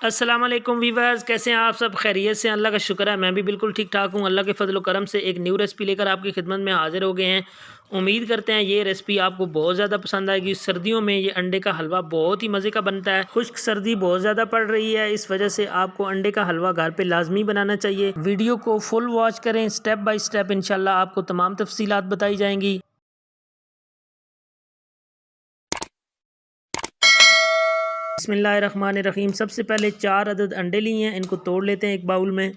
अस्सलाम वालेकुम वीवर्स, कैसे हैं आप सब? खैरियत से? अल्लाह का शुक्र है, मैं भी बिल्कुल ठीक ठाक हूँ। अल्लाह के फ़ज़ल व करम से एक न्यू रेसिपी लेकर आपकी खिदमत में हाज़िर हो गए हैं। उम्मीद करते हैं ये रेसिपी आपको बहुत ज़्यादा पसंद आएगी। सर्दियों में ये अंडे का हलवा बहुत ही मज़े का बनता है। खुश्क सर्दी बहुत ज़्यादा पड़ रही है, इस वजह से आपको अंडे का हलवा घर पे लाजमी बनाना चाहिए। वीडियो को फुल वॉच करें, स्टेप बाय स्टेप इंशाल्लाह आपको तमाम तफसीलात बताई जाएंगी। बिस्मिल्लाहिर्रहमानिर्रहीम। सबसे पहले 4 अदद अंडे लिए हैं, इनको तोड़ लेते हैं एक बाउल में।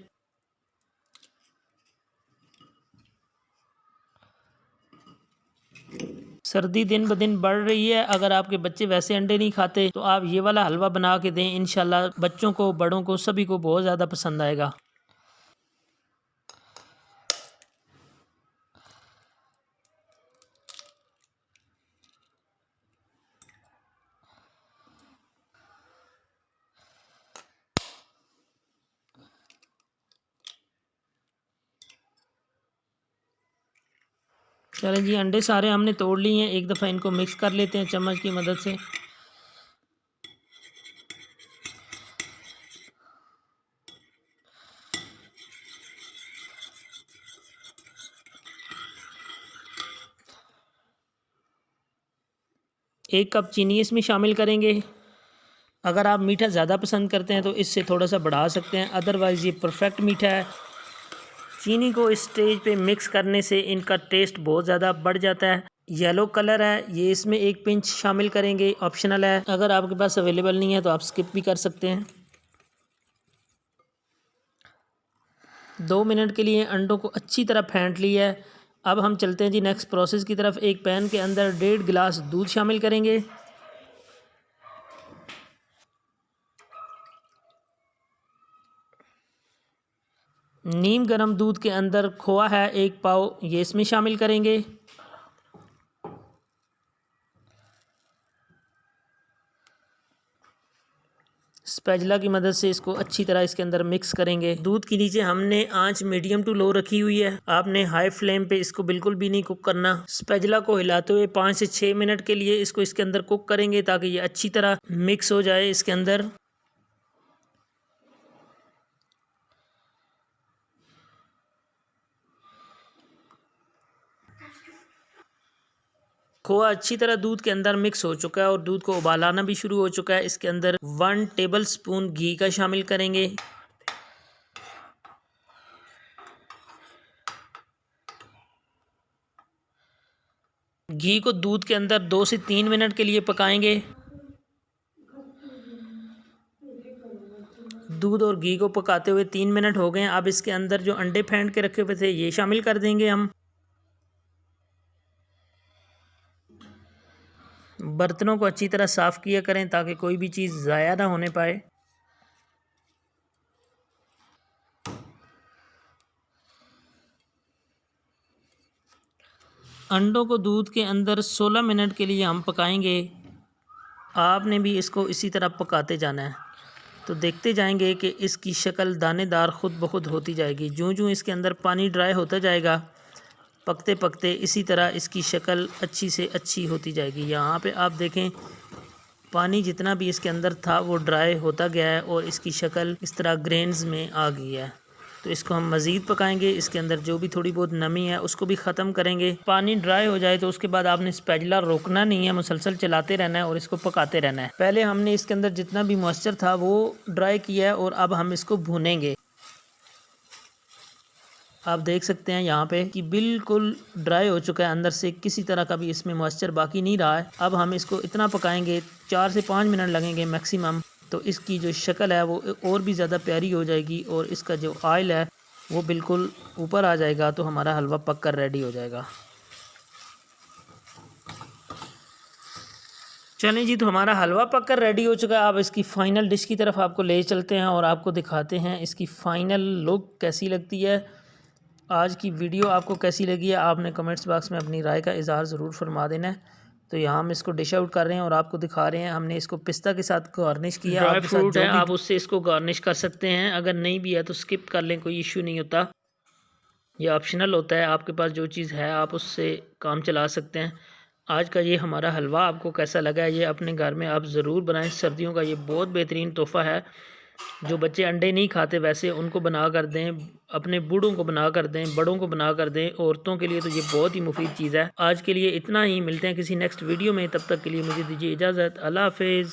सर्दी दिन ब दिन बढ़ रही है, अगर आपके बच्चे वैसे अंडे नहीं खाते तो आप ये वाला हलवा बना के दें, इंशाल्लाह बच्चों को, बड़ों को, सभी को बहुत ज़्यादा पसंद आएगा। चलें जी, अंडे सारे हमने तोड़ लिए हैं। एक दफ़ा इनको मिक्स कर लेते हैं चम्मच की मदद से। एक कप चीनी इसमें शामिल करेंगे। अगर आप मीठा ज़्यादा पसंद करते हैं तो इससे थोड़ा सा बढ़ा सकते हैं, अदरवाइज़ ये परफेक्ट मीठा है। चीनी को इस स्टेज पे मिक्स करने से इनका टेस्ट बहुत ज़्यादा बढ़ जाता है। येलो कलर है, ये इसमें एक पिंच शामिल करेंगे, ऑप्शनल है। अगर आपके पास अवेलेबल नहीं है तो आप स्किप भी कर सकते हैं। 2 मिनट के लिए अंडों को अच्छी तरह फेंट लिया है। अब हम चलते हैं जी नेक्स्ट प्रोसेस की तरफ। एक पैन के अंदर 1.5 गिलास दूध शामिल करेंगे। नीम गर्म दूध के अंदर खोआ है 1 पाव, ये इसमें शामिल करेंगे। स्पैचुला की मदद से इसको अच्छी तरह इसके अंदर मिक्स करेंगे। दूध के नीचे हमने आंच मीडियम टू लो रखी हुई है, आपने हाई फ्लेम पे इसको बिल्कुल भी नहीं कुक करना। स्पैचुला को हिलाते हुए 5 से 6 मिनट के लिए इसको इसके अंदर कुक करेंगे ताकि ये अच्छी तरह मिक्स हो जाए इसके अंदर। खोआ अच्छी तरह दूध के अंदर मिक्स हो चुका है और दूध को उबाल आना भी शुरू हो चुका है। इसके अंदर 1 टेबल स्पून घी का शामिल करेंगे। घी को दूध के अंदर 2 से 3 मिनट के लिए पकाएंगे। दूध और घी को पकाते हुए 3 मिनट हो गए हैं। अब इसके अंदर जो अंडे फेंट के रखे हुए थे ये शामिल कर देंगे हम। बर्तनों को अच्छी तरह साफ़ किया करें ताकि कोई भी चीज़ ज़ाया ना होने पाए। अंडों को दूध के अंदर 16 मिनट के लिए हम पकाएंगे। आपने भी इसको इसी तरह पकाते जाना है, तो देखते जाएंगे कि इसकी शक्ल दानेदार ख़ुद ब खुद होती जाएगी। जूँ-जूँ इसके अंदर पानी ड्राई होता जाएगा, पकते पकते इसी तरह इसकी शक्ल अच्छी से अच्छी होती जाएगी। यहाँ पे आप देखें, पानी जितना भी इसके अंदर था वो ड्राई होता गया है और इसकी शक्ल इस तरह ग्रेन्स में आ गई है। तो इसको हम मज़ीद पकाएंगे, इसके अंदर जो भी थोड़ी बहुत नमी है उसको भी ख़त्म करेंगे। पानी ड्राई हो जाए तो उसके बाद आपने स्पैचुला रोकना नहीं है, मुसलसल चलाते रहना है और इसको पकाते रहना है। पहले हमने इसके अंदर जितना भी मॉइस्चर था वो ड्राई किया है और अब हम इसको भूनेंगे। आप देख सकते हैं यहाँ पे कि बिल्कुल ड्राई हो चुका है, अंदर से किसी तरह का भी इसमें मॉइस्चर बाकी नहीं रहा है। अब हम इसको इतना पकाएंगे, 4 से 5 मिनट लगेंगे मैक्सिमम, तो इसकी जो शक्ल है वो और भी ज़्यादा प्यारी हो जाएगी और इसका जो ऑयल है वो बिल्कुल ऊपर आ जाएगा, तो हमारा हलवा पक कर रेडी हो जाएगा। चलें जी, तो हमारा हलवा पक कर रेडी हो चुका है। अब इसकी फ़ाइनल डिश की तरफ आपको ले चलते हैं और आपको दिखाते हैं इसकी फ़ाइनल लुक कैसी लगती है। आज की वीडियो आपको कैसी लगी है आपने कमेंट्स बॉक्स में अपनी राय का इज़हार ज़रूर फरमा देना है। तो यहाँ हम इसको डिश आउट कर रहे हैं और आपको दिखा रहे हैं, हमने इसको पिस्ता के साथ गार्निश किया। ड्राई फ्रूट है, आप उससे इसको गार्निश कर सकते हैं, अगर नहीं भी है तो स्किप कर लें, कोई इशू नहीं होता। ये ऑप्शनल होता है, आपके पास जो चीज़ है आप उससे काम चला सकते हैं। आज का ये हमारा हलवा आपको कैसा लगा है, ये अपने घर में आप ज़रूर बनाएं। सर्दियों का ये बहुत बेहतरीन तोहफ़ा है। जो बच्चे अंडे नहीं खाते वैसे उनको बना कर दें, अपने बूढ़ों को बना कर दें, बड़ों को बना कर दें। औरतों के लिए तो ये बहुत ही मुफीद चीज़ है। आज के लिए इतना ही, मिलते हैं किसी नेक्स्ट वीडियो में, तब तक के लिए मुझे दीजिए इजाज़त। अल्लाह हाफ़िज़।